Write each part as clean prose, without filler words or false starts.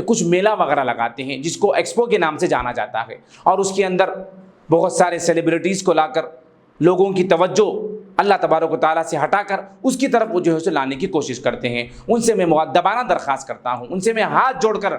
کچھ میلہ وغیرہ لگاتے ہیں جس کو ایکسپو کے نام سے جانا جاتا ہے، اور اس کے اندر بہت سارے سیلیبریٹیز کو لا کر لوگوں کی توجہ اللہ تبارک و تعالیٰ سے ہٹا کر اس کی طرف وہ جو ہے اسے لانے کی کوشش کرتے ہیں۔ ان سے میں مؤدبانہ درخواست کرتا ہوں، ان سے میں ہاتھ جوڑ کر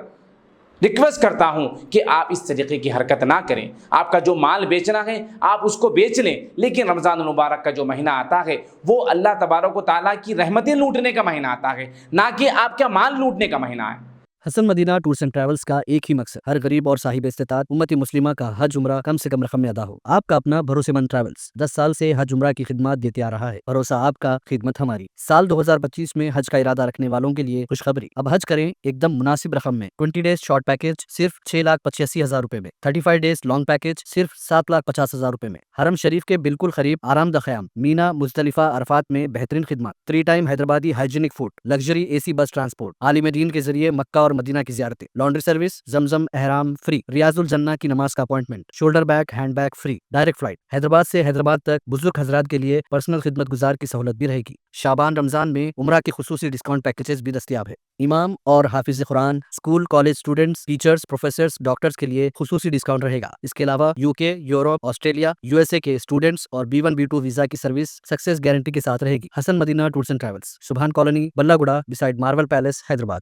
ریکویسٹ کرتا ہوں کہ آپ اس طریقے کی حرکت نہ کریں۔ آپ کا جو مال بیچنا ہے آپ اس کو بیچ لیں، لیکن رمضان المبارک کا جو مہینہ آتا ہے وہ اللہ تبارک و تعالیٰ کی رحمتیں لوٹنے کا مہینہ آتا ہے، نہ کہ آپ کا مال لوٹنے کا مہینہ ہے۔ حسن مدینہ ٹورز اینڈ ٹریولز کا ایک ہی مقصد، ہر غریب اور صاحب استطاعت امت مسلمہ کا حج عمرہ کم سے کم رقم میں ادا ہو۔ آپ کا اپنا بھروسے مند ٹریولز 10 سال سے حج عمرہ کی خدمات دیتے آ رہا ہے۔ بھروسہ آپ کا، خدمت ہماری۔ سال 2025 میں حج کا ارادہ رکھنے والوں کے لیے خوشخبری، اب حج کریں ایک دم مناسب رقم میں۔ 20 ڈیز شارٹ پیکج صرف 6,85,000 روپے میں، 35 ڈیز لانگ پیکج صرف 7,50,000 روپے میں۔ حرم شریف کے بالکل قریب آرام دہ قیام، مینا، مزدلفہ، عرفات میں بہترین خدمات، 3 time Hyderabadi hygienic food, luxury AC bus بس ٹرانسپورٹ، عالم دین کے ذریعے مکہ اور مدینہ کی زیارتیں، لانڈری سروس، زمزم احرام فری، ریاض الجنہ کی نماز کا appointment, shoulder bag handbag free, direct flight Hyderabad سے حیدرآباد تک، بزرگ حضرات کے لیے پرسنل خدمت گزار کی سہولت بھی رہے گی۔ شعبان رمضان میں عمرہ کے خصوصی ڈسکاؤنٹ پیکیجز بھی دستیاب ہے۔ امام اور حافظ قرآن، school college students, teachers, professors, doctors کے لیے خصوصی ڈسکاؤنٹ رہے گا۔ اس کے علاوہ UK، یورپ، آسٹریلیا، USA کے اسٹوڈنٹس اور B1 B2 ویزا کی سروس سکسیس گارنٹی کے ساتھ رہے گی۔ حسن مدینہ ٹورز اینڈ ٹریولز، سبحان کالونی، بلہ گڑا، بسائڈ مارول پیلیس، حیدرآباد۔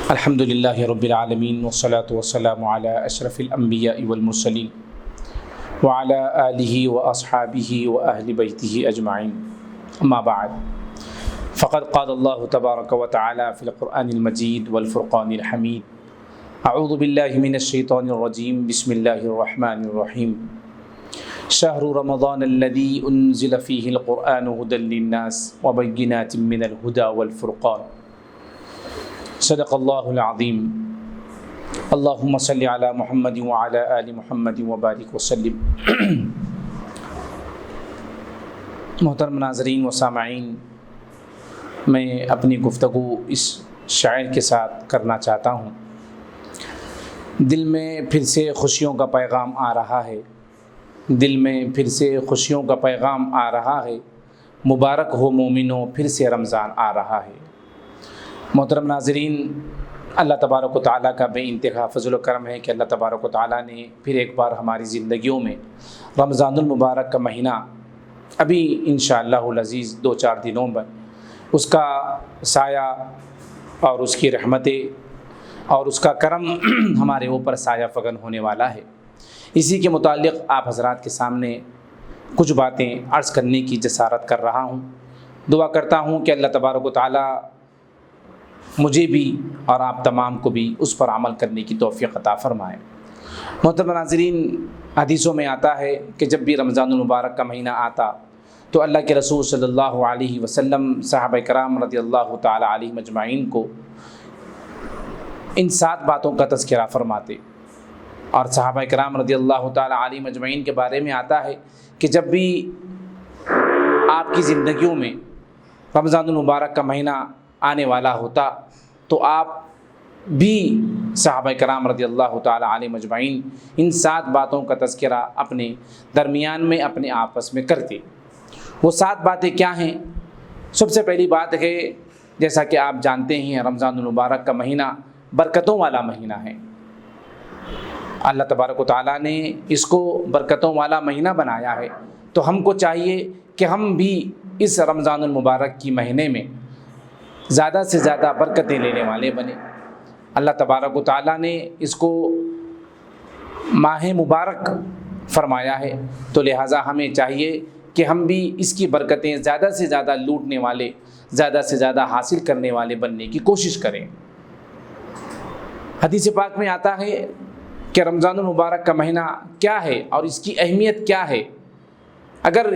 الحمد للہ رب العالمین، والصلاة والسلام علی اشرف الانبیاء والمرسلین وعلی آلہ واصحابہ واہل بیتہ اجمعین، اما بعد، فقد قال اللہ تبارک و تعالی فی القرآن المجید والفرقان الحمید، اعوذ باللہ من الشیطان الرجیم، بسم اللہ الرحمن الرحیم، شہر رمضان الذی انزل فیہ القرآن ھدی للناس وبینات من الھدی والفرقان، صدق اللہ العظیم۔ اللہم صلی علی محمد وعلی آل محمد وبارک وسلم۔ محترم ناظرین و سامعین، میں اپنی گفتگو اس شاعر کے ساتھ کرنا چاہتا ہوں۔ دل میں پھر سے خوشیوں کا پیغام آ رہا ہے، دل میں پھر سے خوشیوں کا پیغام آ رہا ہے، مبارک ہو مومنوں پھر سے رمضان آ رہا ہے۔ محترم ناظرین، اللہ تبارک و تعالیٰ کا بے انتہا فضل و کرم ہے کہ اللہ تبارک و تعالیٰ نے پھر ایک بار ہماری زندگیوں میں رمضان المبارک کا مہینہ ابھی انشاءاللہ العزیز 2-4 دنوں میں اس کا سایہ اور اس کی رحمتیں اور اس کا کرم ہمارے اوپر سایہ فگن ہونے والا ہے۔ اسی کے متعلق آپ حضرات کے سامنے کچھ باتیں عرض کرنے کی جسارت کر رہا ہوں۔ دعا کرتا ہوں کہ اللہ تبارک و تعالیٰ مجھے بھی اور آپ تمام کو بھی اس پر عمل کرنے کی توفیق عطا فرمائے۔ محترم ناظرین، حدیثوں میں آتا ہے کہ جب بھی رمضان المبارک کا مہینہ آتا تو اللہ کے رسول صلی اللہ علیہ وسلم صحابہ کرام رضی اللہ تعالی علیہم اجمعین کو ان 7 باتوں کا تذکرہ فرماتے، اور صحابہ کرام رضی اللہ تعالی علیہم اجمعین کے بارے میں آتا ہے کہ جب بھی آپ کی زندگیوں میں رمضان المبارک کا مہینہ آنے والا ہوتا تو آپ بھی صحابہ کرام رضی اللہ تعالی علیہم اجمعین ان 7 باتوں کا تذکرہ اپنے درمیان میں اپنے آپس میں کرتے۔ وہ 7 باتیں کیا ہیں؟ سب سے پہلی بات ہے، جیسا کہ آپ جانتے ہیں رمضان المبارک کا مہینہ برکتوں والا مہینہ ہے۔ اللہ تبارک و تعالیٰ نے اس کو برکتوں والا مہینہ بنایا ہے، تو ہم کو چاہیے کہ ہم بھی اس رمضان المبارک کی مہینے میں زیادہ سے زیادہ برکتیں لینے والے بنے۔ اللہ تبارک و تعالیٰ نے اس کو ماہ مبارک فرمایا ہے، تو لہٰذا ہمیں چاہیے کہ ہم بھی اس کی برکتیں زیادہ سے زیادہ لوٹنے والے، زیادہ سے زیادہ حاصل کرنے والے بننے کی کوشش کریں۔ حدیث پاک میں آتا ہے کہ رمضان المبارک کا مہینہ کیا ہے اور اس کی اہمیت کیا ہے۔ اگر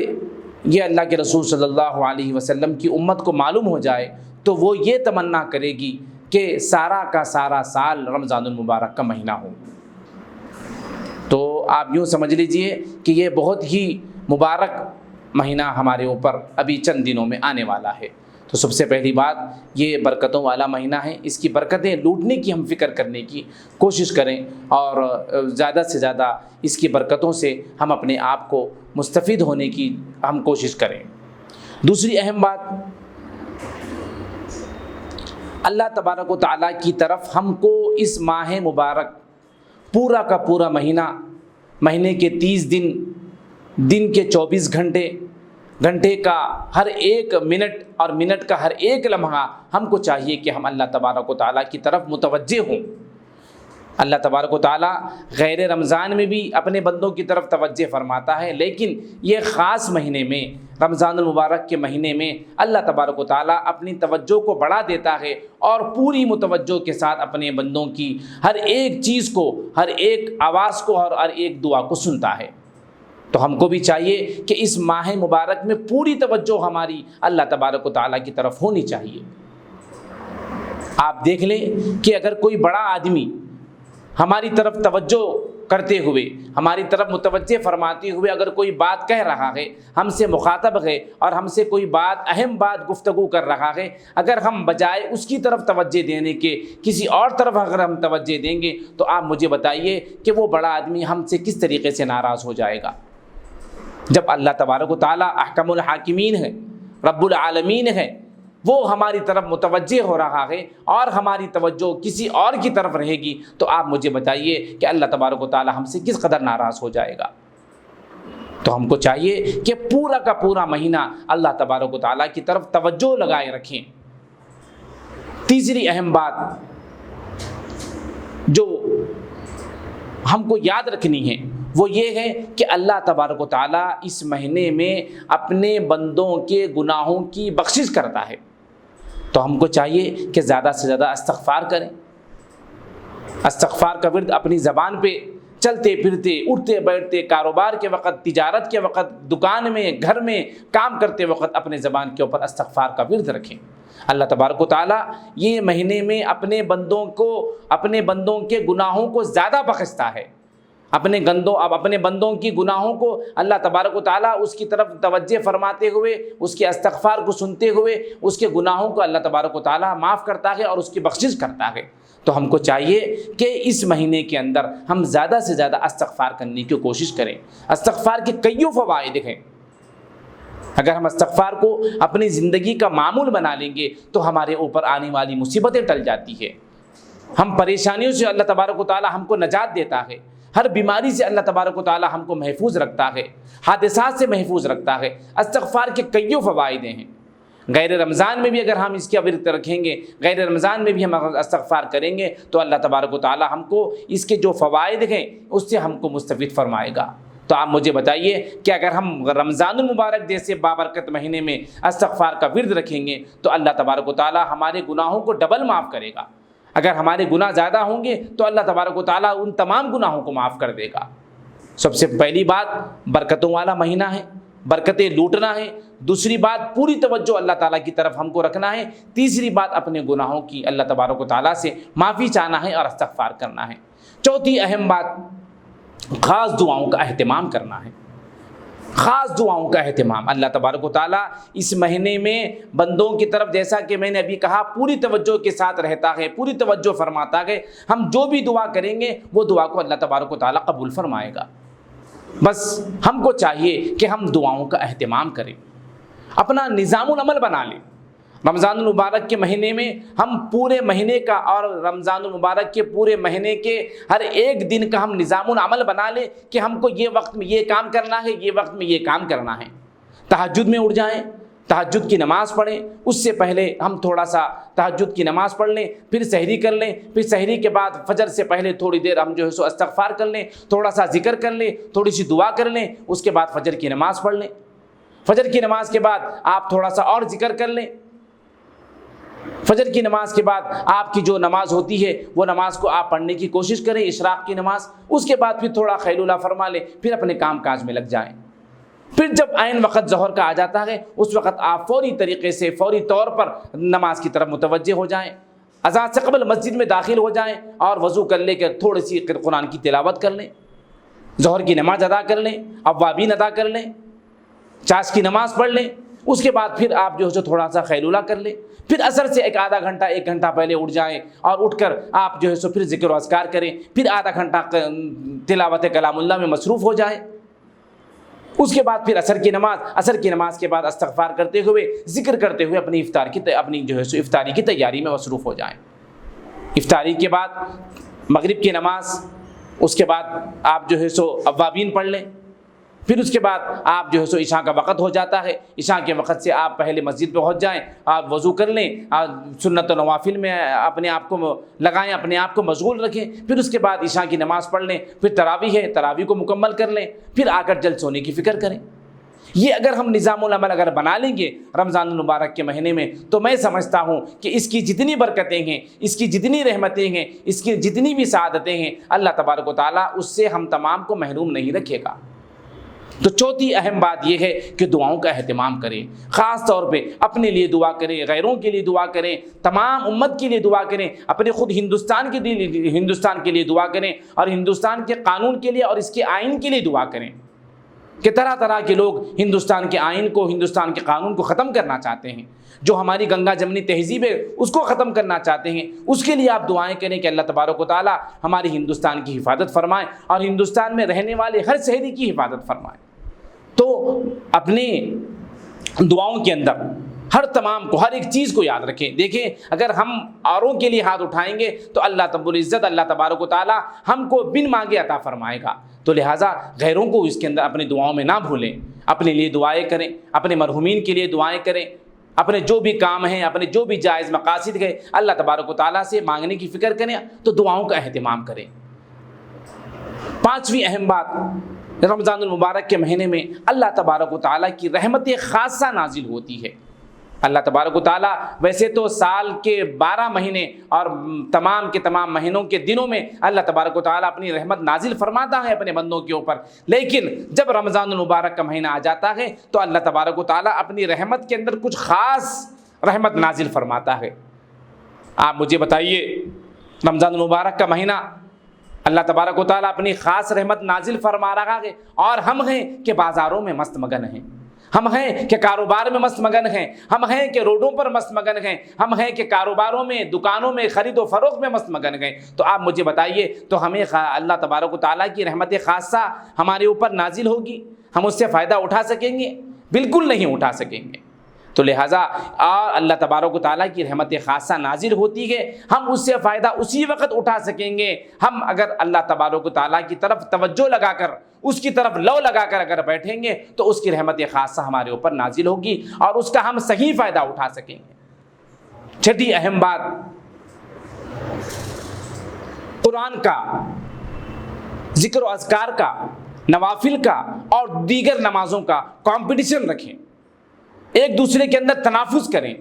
یہ اللہ کے رسول صلی اللہ علیہ وسلم کی امت کو معلوم ہو جائے تو وہ یہ تمنا کرے گی کہ سارا کا سارا سال رمضان المبارک کا مہینہ ہو۔ تو آپ یوں سمجھ لیجئے کہ یہ بہت ہی مبارک مہینہ ہمارے اوپر ابھی چند دنوں میں آنے والا ہے۔ تو سب سے پہلی بات، یہ برکتوں والا مہینہ ہے، اس کی برکتیں لوٹنے کی ہم فکر کرنے کی کوشش کریں اور زیادہ سے زیادہ اس کی برکتوں سے ہم اپنے آپ کو مستفید ہونے کی ہم کوشش کریں۔ دوسری اہم بات، اللہ تبارک و تعالیٰ کی طرف ہم کو اس ماہ مبارک پورا کا پورا مہینے کے 30 دن، دن کے 24 گھنٹے، گھنٹے کا ہر ایک منٹ اور منٹ کا ہر ایک لمحہ ہم کو چاہیے کہ ہم اللہ تبارک و تعالیٰ کی طرف متوجہ ہوں۔ اللہ تبارک و تعالیٰ غیر رمضان میں بھی اپنے بندوں کی طرف توجہ فرماتا ہے، لیکن یہ خاص مہینے میں، رمضان المبارک کے مہینے میں اللہ تبارک و تعالیٰ اپنی توجہ کو بڑھا دیتا ہے اور پوری متوجہ کے ساتھ اپنے بندوں کی ہر ایک چیز کو، ہر ایک آواز کو اور ہر ایک دعا کو سنتا ہے۔ تو ہم کو بھی چاہیے کہ اس ماہ مبارک میں پوری توجہ ہماری اللہ تبارک و تعالیٰ کی طرف ہونی چاہیے۔ آپ دیکھ لیں کہ اگر کوئی بڑا آدمی ہماری طرف توجہ کرتے ہوئے، ہماری طرف متوجہ فرماتے ہوئے اگر کوئی بات کہہ رہا ہے، ہم سے مخاطب ہے اور ہم سے کوئی بات، اہم بات گفتگو کر رہا ہے، اگر ہم بجائے اس کی طرف توجہ دینے کے کسی اور طرف اگر ہم توجہ دیں گے تو آپ مجھے بتائیے کہ وہ بڑا آدمی ہم سے کس طریقے سے ناراض ہو جائے گا۔ جب اللہ تبارک و تعالیٰ احکم الحاکمین ہے، رب العالمین ہے، وہ ہماری طرف متوجہ ہو رہا ہے اور ہماری توجہ کسی اور کی طرف رہے گی تو آپ مجھے بتائیے کہ اللہ تبارک و تعالیٰ ہم سے کس قدر ناراض ہو جائے گا۔ تو ہم کو چاہیے کہ پورا کا پورا مہینہ اللہ تبارک و تعالیٰ کی طرف توجہ لگائے رکھیں۔ تیسری اہم بات جو ہم کو یاد رکھنی ہے وہ یہ ہے کہ اللہ تبارک و تعالیٰ اس مہینے میں اپنے بندوں کے گناہوں کی بخشش کرتا ہے۔ تو ہم کو چاہیے کہ زیادہ سے زیادہ استغفار کریں۔ استغفار کا ورد اپنی زبان پہ چلتے پھرتے، اٹھتے بیٹھتے، کاروبار کے وقت، تجارت کے وقت، دکان میں، گھر میں کام کرتے وقت اپنے زبان کے اوپر استغفار کا ورد رکھیں۔ اللہ تبارک و تعالیٰ یہ مہینے میں اپنے بندوں کے گناہوں کو زیادہ بخشتا ہے۔ اپنے بندوں کی گناہوں کو اللہ تبارک و تعالیٰ اس کی طرف توجہ فرماتے ہوئے، اس کے استغفار کو سنتے ہوئے اس کے گناہوں کو اللہ تبارک و تعالیٰ معاف کرتا ہے اور اس کی بخشش کرتا ہے۔ تو ہم کو چاہیے کہ اس مہینے کے اندر ہم زیادہ سے زیادہ استغفار کرنے کی کوشش کریں۔ استغفار کے کئی فوائد ہیں۔ اگر ہم استغفار کو اپنی زندگی کا معمول بنا لیں گے تو ہمارے اوپر آنے والی مصیبتیں ٹل جاتی ہیں۔ ہم پریشانیوں سے اللہ تبارک و تعالیٰ ہم کو نجات دیتا ہے، ہر بیماری سے اللہ تبارک و تعالیٰ ہم کو محفوظ رکھتا ہے، حادثات سے محفوظ رکھتا ہے۔ استغفار کے کئی فوائد ہیں۔ غیر رمضان میں بھی اگر ہم اس کے ورد رکھیں گے، غیر رمضان میں بھی ہم استغفار کریں گے تو اللہ تبارک و تعالیٰ ہم کو اس کے جو فوائد ہیں اس سے ہم کو مستفید فرمائے گا۔ تو آپ مجھے بتائیے کہ اگر ہم رمضان المبارک جیسے بابرکت مہینے میں استغفار کا ورد رکھیں گے تو اللہ تبارک و تعالیٰ ہمارے گناہوں کو ڈبل معاف کرے گا۔ اگر ہمارے گناہ زیادہ ہوں گے تو اللہ تبارک و تعالیٰ ان تمام گناہوں کو معاف کر دے گا۔ سب سے پہلی بات برکتوں والا مہینہ ہے، برکتیں لوٹنا ہے۔ دوسری بات پوری توجہ اللہ تعالیٰ کی طرف ہم کو رکھنا ہے۔ تیسری بات اپنے گناہوں کی اللہ تبارک و تعالیٰ سے معافی چاہنا ہے اور استغفار کرنا ہے۔ چوتھی اہم بات خاص دعاؤں کا اہتمام کرنا ہے۔ خاص دعاؤں کا اہتمام اللہ تبارک و تعالیٰ اس مہینے میں بندوں کی طرف، جیسا کہ میں نے ابھی کہا، پوری توجہ کے ساتھ رہتا ہے، پوری توجہ فرماتا ہے۔ ہم جو بھی دعا کریں گے وہ دعا کو اللہ تبارک و تعالیٰ قبول فرمائے گا۔ بس ہم کو چاہیے کہ ہم دعاؤں کا اہتمام کریں، اپنا نظام العمل بنا لیں۔ رمضان المبارک کے مہینے میں ہم پورے مہینے کا اور رمضان المبارک کے پورے مہینے کے ہر ایک دن کا ہم نظام العمل بنا لیں کہ ہم کو یہ وقت میں یہ کام کرنا ہے، یہ وقت میں یہ کام کرنا ہے۔ تہجد میں اٹھ جائیں، تہجد کی نماز پڑھیں، اس سے پہلے ہم تھوڑا سا تہجد کی نماز پڑھ لیں، پھر سحری کر لیں، پھر سحری کے بعد فجر سے پہلے تھوڑی دیر ہم جو ہے سو استغفار کر لیں، تھوڑا سا ذکر کر لیں، تھوڑی سی دعا کر لیں، اس کے بعد فجر کی نماز پڑھ لیں۔ فجر کی نماز کے بعد آپ تھوڑا سا اور ذکر کر لیں۔ فجر کی نماز کے بعد آپ کی جو نماز ہوتی ہے وہ نماز کو آپ پڑھنے کی کوشش کریں، اشراق کی نماز۔ اس کے بعد پھر تھوڑا خیلولہ فرما لیں، پھر اپنے کام کاج میں لگ جائیں۔ پھر جب عین وقت ظہر کا آ جاتا ہے اس وقت آپ فوری طریقے سے، فوری طور پر نماز کی طرف متوجہ ہو جائیں، اذان سے قبل مسجد میں داخل ہو جائیں اور وضو کر لے کر تھوڑی سی قرآن کی تلاوت کر لیں، ظہر کی نماز ادا کر لیں، اوابین ادا کر لیں، چاش کی نماز پڑھ لیں۔ اس کے بعد پھر آپ جو ہے تھوڑا سا خیلولہ کر لیں، پھر عصر سے ایک گھنٹہ پہلے اٹھ جائیں اور اٹھ کر آپ جو ہے سو پھر ذکر و اذکار کریں، پھر آدھا گھنٹہ تلاوت کلام اللہ میں مصروف ہو جائیں۔ اس کے بعد پھر عصر کی نماز کے بعد استغفار کرتے ہوئے ذکر کرتے ہوئے اپنی افطاری کی تیاری میں مصروف ہو جائیں۔ افطاری کے بعد مغرب کی نماز، اس کے بعد آپ اوابین پڑھ لیں، پھر اس کے بعد آپ عشاء کا وقت ہو جاتا ہے، عشاء کے وقت سے آپ پہلے مسجد پہ پہنچ جائیں، آپ وضو کر لیں، سنت و نوافل میں اپنے آپ کو لگائیں، اپنے آپ کو مشغول رکھیں، پھر اس کے بعد عشاء کی نماز پڑھ لیں، پھر تراویح ہے، تراویح کو مکمل کر لیں، پھر آ کر جلد سونے کی فکر کریں۔ یہ اگر ہم نظام العمل اگر بنا لیں گے رمضان المبارک کے مہینے میں، تو میں سمجھتا ہوں کہ اس کی جتنی برکتیں ہیں، اس کی جتنی رحمتیں ہیں، اس کی جتنی بھی سعادتیں ہیں، اللہ تبارک و تعالیٰ اس سے ہم تمام کو محروم نہیں رکھے گا۔ تو چوتھی اہم بات یہ ہے کہ دعاؤں کا اہتمام کریں، خاص طور پہ اپنے لیے دعا کریں، غیروں کے لیے دعا کریں، تمام امت کے لیے دعا کریں، اپنے خود ہندوستان کے لیے دعا کریں، اور ہندوستان کے قانون کے لیے اور اس کے آئین کے لیے دعا کریں کہ طرح طرح کے لوگ ہندوستان کے آئین کو، ہندوستان کے قانون کو ختم کرنا چاہتے ہیں، جو ہماری گنگا جمنی تہذیب ہے اس کو ختم کرنا چاہتے ہیں، اس کے لیے آپ دعائیں کریں کہ اللہ تبارک و تعالیٰ ہماری ہندوستان کی حفاظت فرمائے اور ہندوستان میں رہنے والے ہر شہری کی حفاظت فرمائے۔ تو اپنے دعاؤں کے اندر تمام کو، ہر ایک چیز کو یاد رکھیں۔ دیکھیں، اگر ہم اوروں کے لیے ہاتھ اٹھائیں گے تو اللہ رب العزت، اللہ تبارک و تعالیٰ ہم کو بن مانگے عطا فرمائے گا۔ تو لہٰذا غیروں کو اس کے اندر اپنی دعاؤں میں نہ بھولیں، اپنے لیے دعائیں کریں، اپنے مرحومین کے لیے دعائیں کریں، اپنے جو بھی کام ہیں، اپنے جو بھی جائز مقاصد گئے اللہ تبارک و تعالیٰ سے مانگنے کی فکر کریں، تو دعاؤں کا اہتمام کریں۔ پانچویں اہم بات، رمضان المبارک کے مہینے میں اللہ تبارک و تعالیٰ کی رحمت خاصہ نازل ہوتی ہے۔ اللہ تبارک و تعالیٰ ویسے تو سال کے 12 مہینے اور تمام کے تمام مہینوں کے دنوں میں اللہ تبارک و تعالیٰ اپنی رحمت نازل فرماتا ہے اپنے بندوں کے اوپر، لیکن جب رمضان المبارک کا مہینہ آ جاتا ہے تو اللہ تبارک و تعالیٰ اپنی رحمت کے اندر کچھ خاص رحمت نازل فرماتا ہے۔ آپ مجھے بتائیے، رمضان المبارک کا مہینہ اللہ تبارک و تعالیٰ اپنی خاص رحمت نازل فرما رہا ہے، اور ہم ہیں کہ بازاروں میں مست مگن ہیں، ہم ہیں کہ کاروبار میں مست مگن ہیں، ہم ہیں کہ روڈوں پر مست مگن ہیں، ہم ہیں کہ کاروباروں میں، دکانوں میں، خرید و فروخت میں مست مگن ہیں۔ تو آپ مجھے بتائیے، تو ہمیں اللہ تبارک و تعالیٰ کی رحمت خاصہ ہمارے اوپر نازل ہوگی، ہم اس سے فائدہ اٹھا سکیں گے؟ بالکل نہیں اٹھا سکیں گے۔ تو لہٰذا اللہ تبارک و تعالیٰ کی رحمت خاصہ نازل ہوتی ہے، ہم اس سے فائدہ اسی وقت اٹھا سکیں گے ہم اگر اللہ تبارک و تعالیٰ کی طرف توجہ لگا کر، اس کی طرف لو لگا کر اگر بیٹھیں گے تو اس کی رحمت خاصہ ہمارے اوپر نازل ہوگی اور اس کا ہم صحیح فائدہ اٹھا سکیں گے۔ چھٹی اہم بات، قرآن کا، ذکر و اذکار کا، نوافل کا اور دیگر نمازوں کا کمپٹیشن رکھیں، ایک دوسرے کے اندر تنافس کریں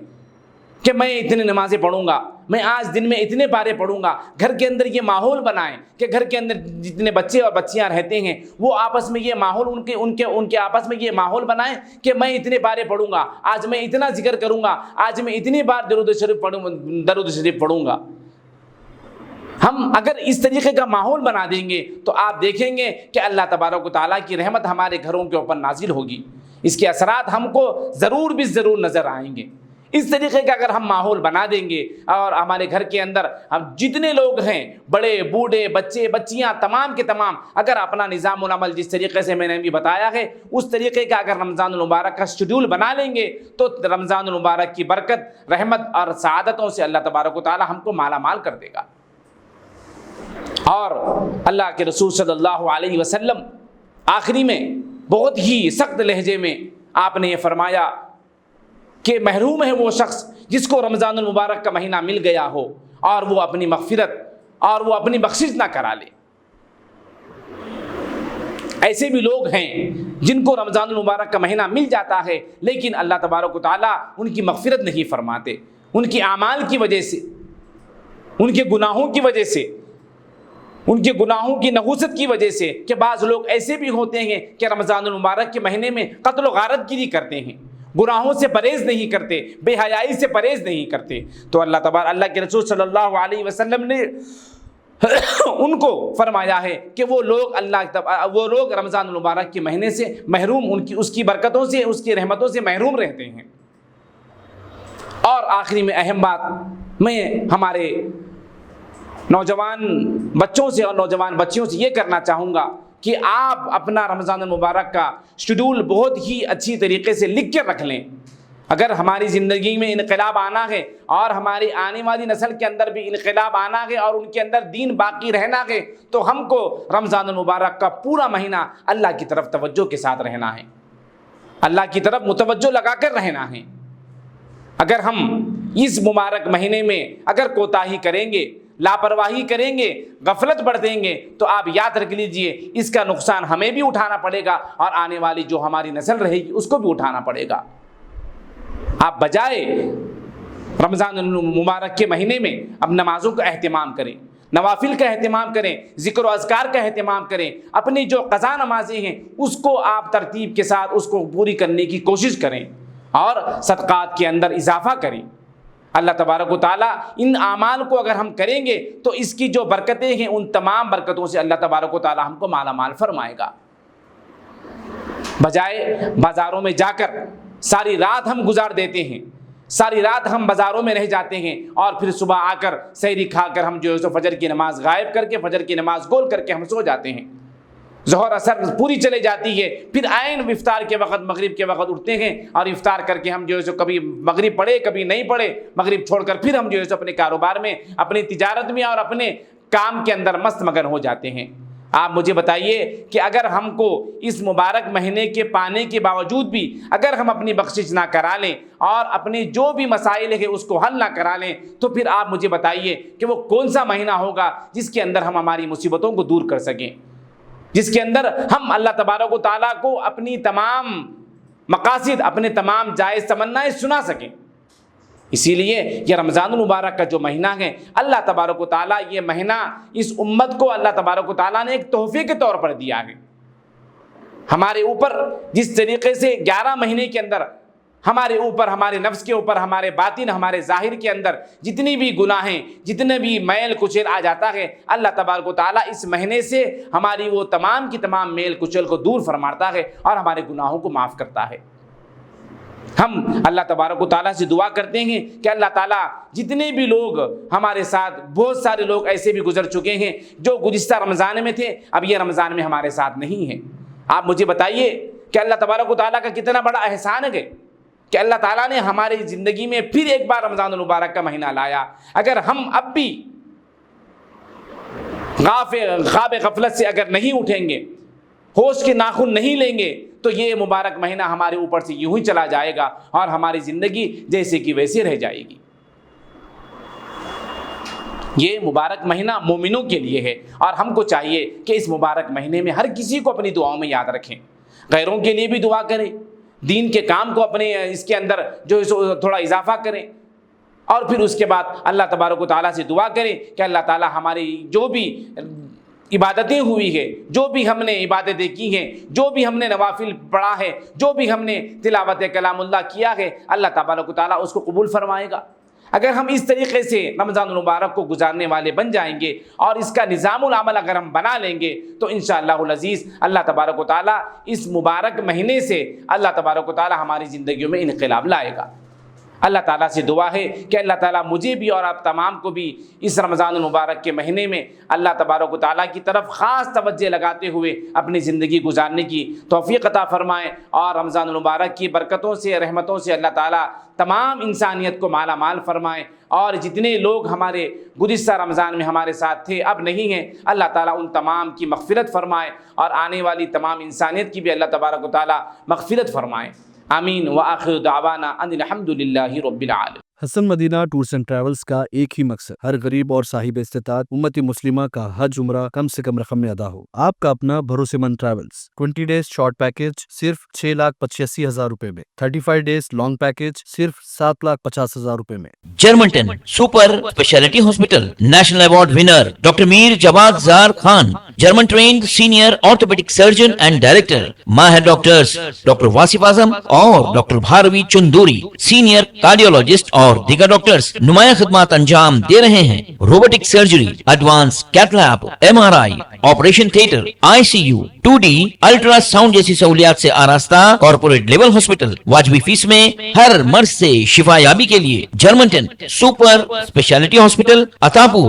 کہ میں اتنے نمازیں پڑھوں گا، میں آج دن میں اتنے پارے پڑھوں گا۔ گھر کے اندر یہ ماحول بنائیں کہ گھر کے اندر جتنے بچے اور بچیاں رہتے ہیں وہ آپس میں یہ ماحول، ان کے آپس میں یہ ماحول بنائیں کہ میں اتنے پارے پڑھوں گا، آج میں اتنا ذکر کروں گا، آج میں اتنی بار درود شریف پڑھوں گا۔ ہم اگر اس طریقے کا ماحول بنا دیں گے تو آپ دیکھیں گے کہ اللہ تبارک و تعالیٰ کی رحمت ہمارے گھروں کے اوپر نازل ہوگی، اس کے اثرات ہم کو ضرور بھی ضرور نظر آئیں گے۔ اس طریقے کا اگر ہم ماحول بنا دیں گے اور ہمارے گھر کے اندر ہم جتنے لوگ ہیں، بڑے بوڑھے، بچے بچیاں، تمام کے تمام، اگر اپنا نظام العمل جس طریقے سے میں نے بھی بتایا ہے اس طریقے کا اگر رمضان المبارک کا شیڈول بنا لیں گے تو رمضان المبارک کی برکت، رحمت اور سعادتوں سے اللہ تبارک و تعالی ہم کو مالا مال کر دے گا۔ اور اللہ کے رسول صلی اللہ علیہ وسلم آخری میں بہت ہی سخت لہجے میں آپ نے یہ فرمایا کہ محروم ہے وہ شخص جس کو رمضان المبارک کا مہینہ مل گیا ہو اور وہ اپنی مغفرت اور وہ اپنی بخشش نہ کرا لے۔ ایسے بھی لوگ ہیں جن کو رمضان المبارک کا مہینہ مل جاتا ہے لیکن اللہ تبارک و تعالیٰ ان کی مغفرت نہیں فرماتے، ان کی اعمال کی وجہ سے، ان کے گناہوں کی وجہ سے، ان کے گناہوں کی نحوست کی وجہ سے، کہ بعض لوگ ایسے بھی ہوتے ہیں کہ رمضان المبارک کے مہینے میں قتل و غارت گیری کرتے ہیں، گناہوں سے پرہیز نہیں کرتے، بے حیائی سے پرہیز نہیں کرتے۔ تو اللہ کے رسول صلی اللہ علیہ وسلم نے ان کو فرمایا ہے کہ وہ لوگ رمضان المبارک کے مہینے سے محروم، اس کی برکتوں سے، اس کی رحمتوں سے محروم رہتے ہیں۔ اور آخری میں اہم بات، میں ہمارے نوجوان بچوں سے اور نوجوان بچیوں سے یہ کرنا چاہوں گا کہ آپ اپنا رمضان المبارک کا شیڈول بہت ہی اچھی طریقے سے لکھ کے رکھ لیں۔ اگر ہماری زندگی میں انقلاب آنا ہے اور ہماری آنے والی نسل کے اندر بھی انقلاب آنا ہے اور ان کے اندر دین باقی رہنا ہے، تو ہم کو رمضان المبارک کا پورا مہینہ اللہ کی طرف توجہ کے ساتھ رہنا ہے، اللہ کی طرف متوجہ لگا کر رہنا ہے۔ اگر ہم اس مبارک مہینے میں اگر کوتاہی کریں گے، لاپرواہی کریں گے، غفلت برتیں گے، تو آپ یاد رکھ لیجئے اس کا نقصان ہمیں بھی اٹھانا پڑے گا اور آنے والی جو ہماری نسل رہے گی اس کو بھی اٹھانا پڑے گا۔ آپ بجائے رمضان المبارک کے مہینے میں اب نمازوں کا اہتمام کریں، نوافل کا اہتمام کریں، ذکر و اذکار کا اہتمام کریں، اپنی جو قضا نمازیں ہیں اس کو آپ ترتیب کے ساتھ اس کو پوری کرنے کی کوشش کریں اور صدقات کے اندر اضافہ کریں۔ اللہ تبارک و تعالیٰ ان اعمال کو اگر ہم کریں گے تو اس کی جو برکتیں ہیں ان تمام برکتوں سے اللہ تبارک و تعالیٰ ہم کو مالا مال فرمائے گا۔ بجائے بازاروں میں جا کر ساری رات ہم گزار دیتے ہیں، ساری رات ہم بازاروں میں رہ جاتے ہیں اور پھر صبح آ کر سحری کھا کر ہم جو ہے فجر کی نماز غائب کر کے فجر کی نماز گول کر کے ہم سو جاتے ہیں، ظہر اثر پوری چلے جاتی ہے، پھر عین افطار کے وقت مغرب کے وقت اٹھتے ہیں اور افطار کر کے ہم جو ہے کبھی مغرب پڑھے کبھی نہیں پڑھے، مغرب چھوڑ کر پھر ہم جو ہے اپنے کاروبار میں اپنی تجارت میں اور اپنے کام کے اندر مست مگن ہو جاتے ہیں۔ آپ مجھے بتائیے کہ اگر ہم کو اس مبارک مہینے کے پانے کے باوجود بھی اگر ہم اپنی بخشش نہ کرا لیں اور اپنے جو بھی مسائل ہیں اس کو حل نہ کرا لیں تو پھر آپ مجھے بتائیے کہ وہ کون سا مہینہ ہوگا جس کے اندر ہم ہماری مصیبتوں کو دور کر سکیں، جس کے اندر ہم اللہ تبارک و تعالیٰ کو اپنی تمام مقاصد، اپنے تمام جائز تمنائیں سنا سکیں۔ اسی لیے یہ رمضان المبارک کا جو مہینہ ہے اللہ تبارک و تعالیٰ یہ مہینہ اس امت کو اللہ تبارک و تعالیٰ نے ایک تحفے کے طور پر دیا ہے۔ ہمارے اوپر جس طریقے سے 11 مہینے کے اندر ہمارے اوپر، ہمارے نفس کے اوپر، ہمارے باطن، ہمارے ظاہر کے اندر جتنی بھی گناہیں، جتنے بھی میل کچیل آ جاتا ہے، اللہ تبارک و تعالیٰ اس مہینے سے ہماری وہ تمام کی تمام میل کچیل کو دور فرماتا ہے اور ہمارے گناہوں کو معاف کرتا ہے۔ ہم اللہ تبارک و تعالیٰ سے دعا کرتے ہیں کہ اللہ تعالیٰ جتنے بھی لوگ ہمارے ساتھ، بہت سارے لوگ ایسے بھی گزر چکے ہیں جو گزشتہ رمضان میں تھے اب یہ رمضان میں ہمارے ساتھ نہیں ہیں، آپ مجھے بتائیے کہ اللہ تبارک و تعالیٰ کا کتنا بڑا احسان ہے کہ اللہ تعالیٰ نے ہماری زندگی میں پھر ایک بار رمضان المبارک کا مہینہ لایا۔ اگر ہم اب بھی خواب غفلت سے اگر نہیں اٹھیں گے، ہوش کے ناخن نہیں لیں گے تو یہ مبارک مہینہ ہمارے اوپر سے یوں ہی چلا جائے گا اور ہماری زندگی جیسے کہ ویسے رہ جائے گی۔ یہ مبارک مہینہ مومنوں کے لیے ہے اور ہم کو چاہیے کہ اس مبارک مہینے میں ہر کسی کو اپنی دعاؤں میں یاد رکھیں، غیروں کے لیے بھی دعا کریں، دین کے کام کو اپنے اس کے اندر جو تھوڑا اضافہ کریں اور پھر اس کے بعد اللہ تبارک و تعالیٰ سے دعا کریں کہ اللہ تعالیٰ ہماری جو بھی عبادتیں ہوئی ہے، جو بھی ہم نے عبادتیں کی ہیں، جو بھی ہم نے نوافل پڑھا ہے، جو بھی ہم نے تلاوت کلام اللہ کیا ہے، اللہ تبارک و تعالیٰ اس کو قبول فرمائے گا۔ اگر ہم اس طریقے سے رمضان المبارک کو گزارنے والے بن جائیں گے اور اس کا نظام العمل اگر ہم بنا لیں گے تو انشاءاللہ العزیز اللہ تبارک و تعالیٰ اس مبارک مہینے سے اللہ تبارک و تعالیٰ ہماری زندگیوں میں انقلاب لائے گا۔ اللہ تعالیٰ سے دعا ہے کہ اللہ تعالیٰ مجھے بھی اور آپ تمام کو بھی اس رمضان المبارک کے مہینے میں اللہ تبارک و تعالیٰ کی طرف خاص توجہ لگاتے ہوئے اپنی زندگی گزارنے کی توفیق عطا فرمائے اور رمضان المبارک کی برکتوں سے، رحمتوں سے اللہ تعالیٰ تمام انسانیت کو مالا مال فرمائے اور جتنے لوگ ہمارے گزشتہ رمضان میں ہمارے ساتھ تھے اب نہیں ہیں، اللہ تعالیٰ ان تمام کی مغفرت فرمائے اور آنے والی تمام انسانیت کی بھی اللہ تبارک و تعالیٰ مغفرت فرمائے۔ آمین وآخر دعوانا ان الحمدللہ رب العالمین۔ حسن مدینہ ٹورز اینڈ ٹریولز کا ایک ہی مقصد، ہر غریب اور صاحب استطاعت امت مسلمہ کا حج عمرہ کم سے کم رقم میں ادا ہو۔ آپ کا اپنا بھروسے مند ٹریولز، 20 ڈیز شارٹ پیکج صرف 6,85,000 روپے میں، 35 ڈیز لانگ پیکج صرف 7,50,000 روپے میں۔ جرمنٹن super speciality hospital, national award winner doctor Mir Jawad Zar Khan, German trained senior orthopaedic surgeon and director, ماہر ڈاکٹرز ڈاکٹر واصف اعظم اور doctor Bharavi Chanduri, senior cardiologist اور دیگر ڈاکٹرز نمایاں خدمات انجام دے رہے ہیں۔ Robotic surgery, advance cath lab, MRI، operation theatre, ICU، 2D ultrasound جیسی سہولیات سے آراستہ کارپوریٹ لیول ہاسپٹل، واجبی فیس میں ہر مرض سے شفا یابی کے لیے جرمنٹن سپر اسپیشلٹی ہاسپٹل، عطاپور۔